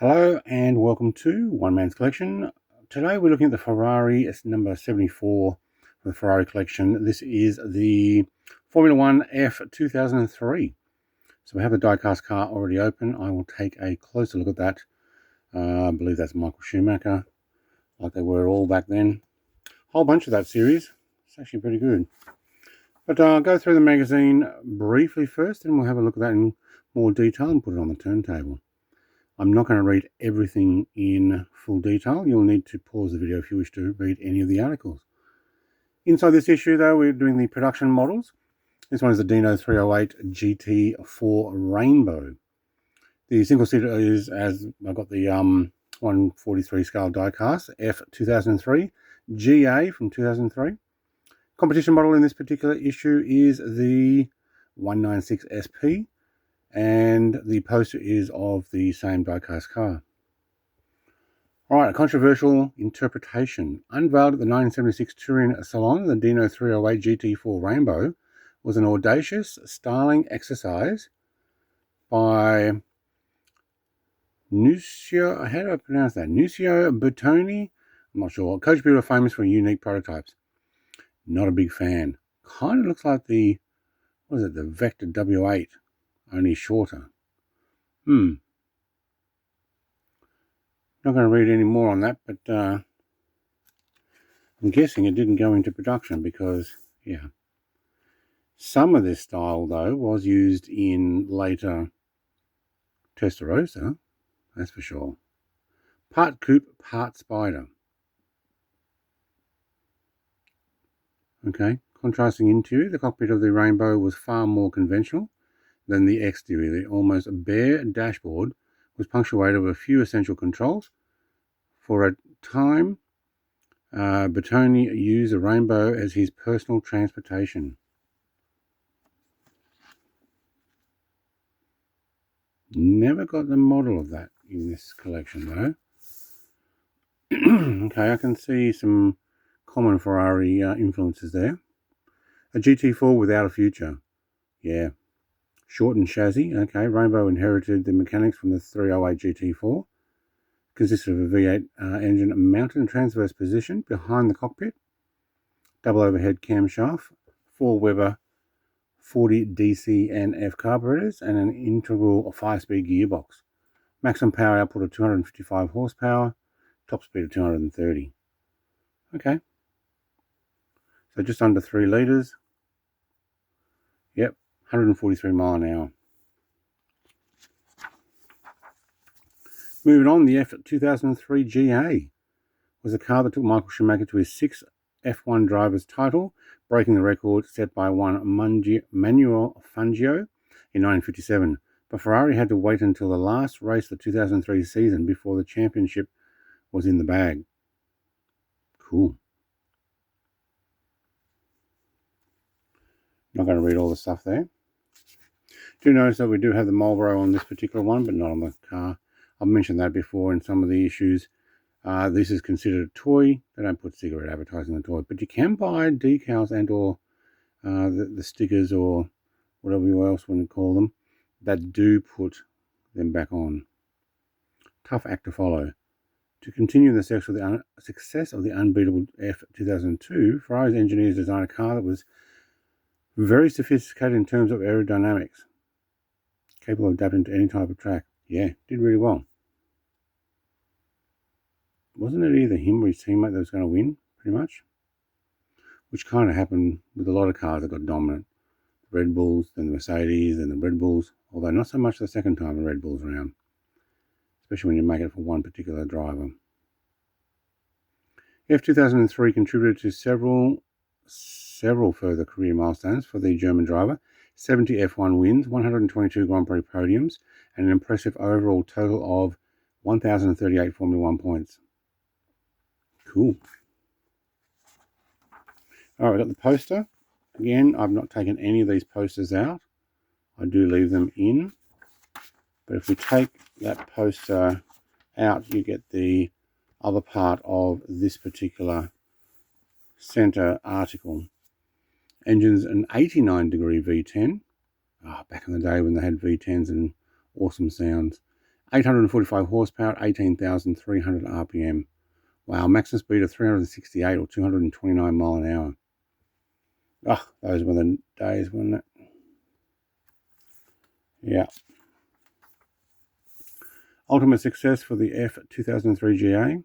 Hello and welcome to One Man's Collection. Today we're looking at the Ferrari number 74 for the Ferrari Collection. This is the Formula 1 F2003. So we have the die-cast car already open. I will take a closer look at that. I believe that's Michael Schumacher, like they were all back then. Whole bunch of that series. It's actually pretty good. But I'll go through the magazine briefly first, and we'll have a look at that in more detail and put it on the turntable. I'm not going to read everything in full detail. You'll need to pause the video if you wish to read any of the articles. Inside this issue, though, we're doing the production models. This one is the Dino 308 GT4 Rainbow. The single seater is, as I've got the 143 scale diecast, F2003, GA from 2003. Competition model in this particular issue is the 196 SP. And the poster is of the same diecast car. All right, a controversial interpretation. Unveiled at the 1976 Turin Salon, the Dino 308 GT4 Rainbow was an audacious styling exercise by Nuccio, how do I pronounce that? Nuccio Bertoni? I'm not sure. Coach builder famous for unique prototypes. Not a big fan. Kind of looks like the, what is it, the Vector W8. Only shorter. Not going to read any more on that, but I'm guessing it didn't go into production because, yeah. Some of this style, though, was used in later Testarossa, that's for sure. Part coupe, part spider. Okay, contrasting interior, the cockpit of the Rainbow was far more conventional than the exterior. The almost bare dashboard was punctuated with a few essential controls. For a time, Bertoni used the Rainbow as his personal transportation. Never got the model of that in this collection, though. Okay, I can see some common Ferrari influences there. A GT4 without a future. Yeah. Shortened chassis. Okay, Rainbow inherited the mechanics from the 308 GT4. Consisted of a V8 engine mounted in transverse position behind the cockpit. Double overhead camshaft. 4 Weber 40 DC and F carburetors and an integral 5-speed gearbox. Maximum power output of 255 horsepower. Top speed of 230. Okay. So just under 3 litres. Yep. 143 mile an hour. Moving on, the F2003 GA was a car that took Michael Schumacher to his 6th F1 driver's title, breaking the record set by one Manuel Fangio in 1957. But Ferrari had to wait until the last race of the 2003 season before the championship was in the bag. Cool. Not going to read all the stuff there. Do notice that we do have the Marlboro on this particular one, but not on the car. I've mentioned that before in some of the issues. This is considered a toy. They don't put cigarette advertising on the toy, but you can buy decals and or the stickers or whatever you else want to call them that do put them back on. Tough act to follow. To continue the success of the unbeatable F2002, Ferrari's engineers designed a car that was very sophisticated in terms of aerodynamics, capable of adapting to any type of track. Yeah, did really well. Wasn't it either him or his teammate that was going to win, pretty much? Which kind of happened with a lot of cars that got dominant. The Red Bulls, then the Mercedes, and the Red Bulls, although not so much the second time the Red Bulls around, especially when you make it for one particular driver. F2003 contributed to several further career milestones for the German driver. 70 F1 wins, 122 Grand Prix podiums, and an impressive overall total of 1,038 Formula 1 points. Cool. All right, we've got the poster. Again, I've not taken any of these posters out. I do leave them in. But if we take that poster out, you get the other part of this particular center article. Engines an 89-degree V10. Back in the day when they had V10s and awesome sounds. 845 horsepower, 18,300 RPM. Wow, maximum speed of 368 or 229 mile an hour. Oh, those were the days, weren't it? Yeah. Ultimate success for the F2003 GA.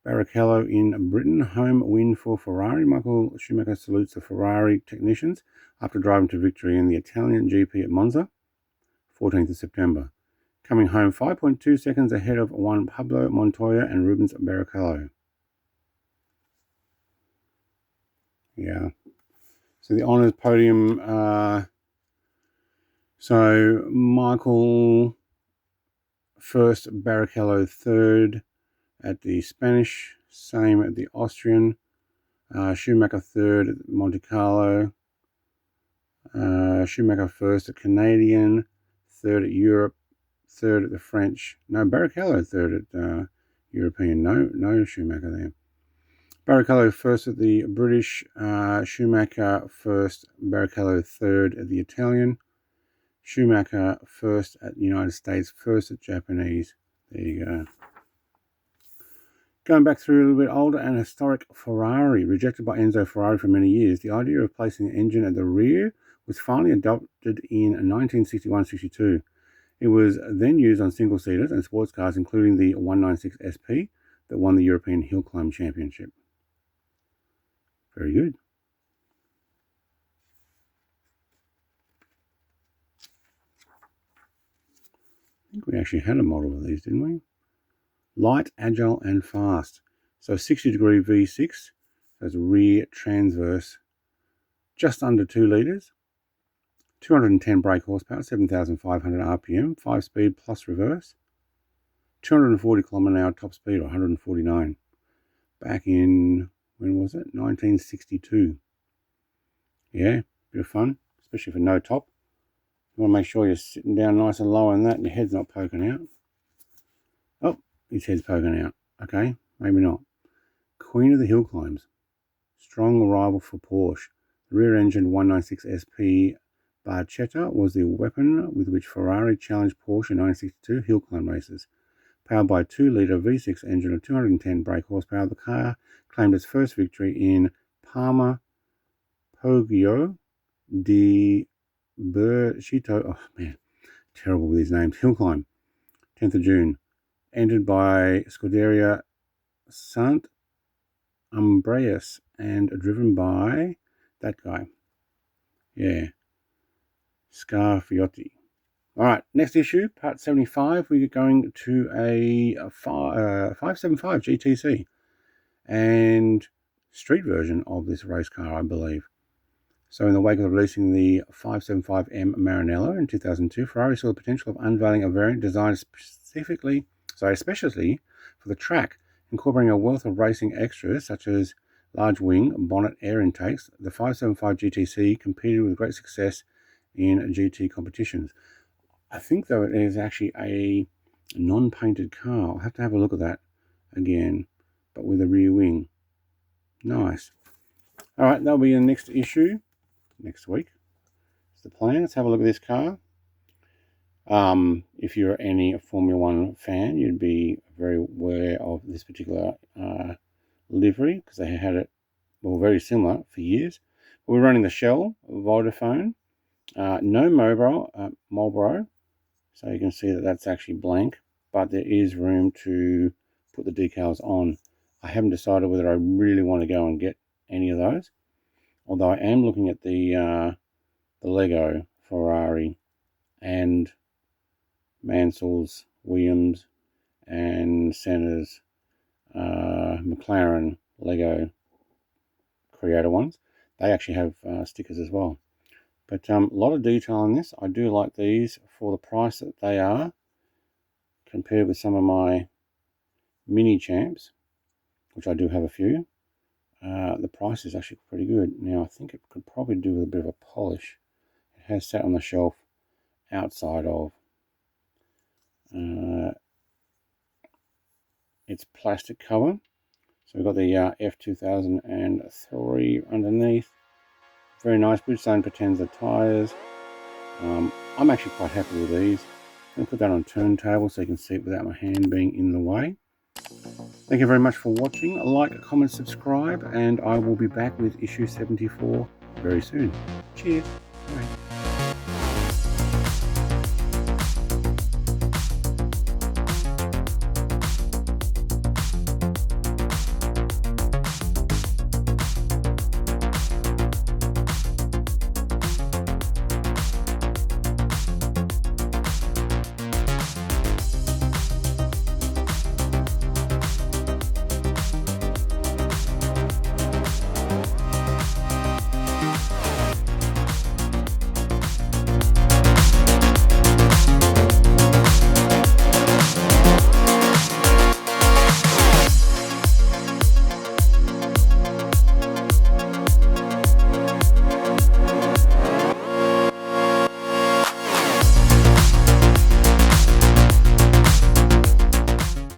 Barrichello in Britain, home win for Ferrari. Michael Schumacher salutes the Ferrari technicians after driving to victory in the Italian GP at Monza, 14th of September. Coming home 5.2 seconds ahead of Juan Pablo Montoya and Rubens Barrichello. Yeah. So the honours podium, so Michael first, Barrichello third at the Spanish, same at the Austrian, Schumacher third at Monte Carlo, Schumacher first at Canadian, third at Europe, third at the French, no, Barrichello third at European, no Schumacher there. Barrichello first at the British, Schumacher first, Barrichello third at the Italian, Schumacher first at the United States, first at Japanese. There you go. Going back through a little bit older, an historic Ferrari, rejected by Enzo Ferrari for many years. The idea of placing the engine at the rear was finally adopted in 1961-62. It was then used on single-seaters and sports cars, including the 196 SP that won the European Hill Climb Championship. Very good. I think we actually had a model of these, didn't we? Light, agile, and fast. So 60-degree V6, that's rear transverse, just under 2 litres. 210 brake horsepower, 7,500 RPM, 5-speed plus reverse. 240 kilometre an hour top speed, or 149. Back in, when was it? 1962. Yeah, bit of fun, especially for no top. You want to make sure you're sitting down nice and low on that and your head's not poking out. Oh, his head's poking out. Okay, maybe not. Queen of the hill climbs. Strong rival for Porsche. The rear-engined 196 SP Barchetta was the weapon with which Ferrari challenged Porsche in 1962 hill climb races. Powered by a 2-litre V6 engine of 210 brake horsepower, the car claimed its first victory in Parma Poggio di Bercito. Oh man, terrible with these names. Hill climb, 10th of June. Entered by Scuderia Sant Umbreus and driven by that guy. Yeah, Scarfiotti. All right, next issue, part 75. We're going to a 575 GTC and street version of this race car, I believe. So in the wake of releasing the 575M Maranello in 2002, Ferrari saw the potential of unveiling a variant designed especially for the track, incorporating a wealth of racing extras such as large wing, bonnet, air intakes. The 575 GTC competed with great success in GT competitions. I think, though, it is actually a non-painted car. I'll have to have a look at that again, but with a rear wing. Nice. All right, that'll be the next issue next week. That's the plan. Let's have a look at this car. If you're any Formula One fan, you'd be very aware of this particular livery, because they had it, well, very similar for years. We're running the Shell Vodafone, no Marlboro, so you can see that that's actually blank, but there is room to put the decals on. I haven't decided whether I really want to go and get any of those, although I am looking at the Lego Ferrari and Mansell's, Williams, and Senna's McLaren Lego Creator ones. They actually have stickers as well. But a lot of detail on this. I do like these for the price that they are, compared with some of my mini champs, which I do have a few. The price is actually pretty good. Now, I think it could probably do with a bit of a polish. It has sat on the shelf outside of its plastic cover. So we've got the F2003 underneath. Very nice. Bridgestone Potenza tyres. I'm actually quite happy with these. I'll put that on a turntable so you can see it without my hand being in the way. Thank you very much for watching. Like, comment, subscribe, and I will be back with issue 74 very soon. Cheers.